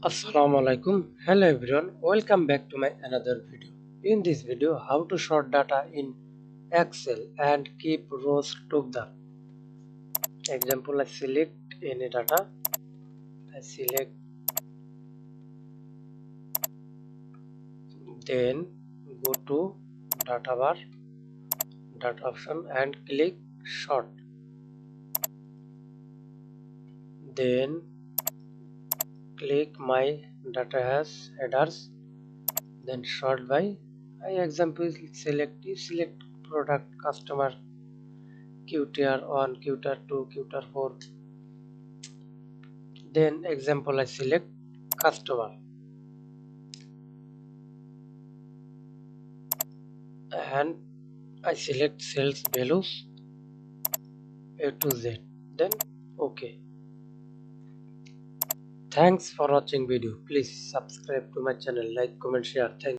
Assalamu alaikum. Hello everyone. Welcome back to my another video. In this video, how to sort data in Excel and keep rows together. Example: I select any data. I select, then go to data bar, data option, and click sort. Then click my data has headers. Then sort by. I example select. You select product, customer, QTR1, QTR2, QTR4. Then example I select customer and I select sales values A to Z. Then OK. Thanks for watching video. Please subscribe to my channel, like, comment, share. Thank you.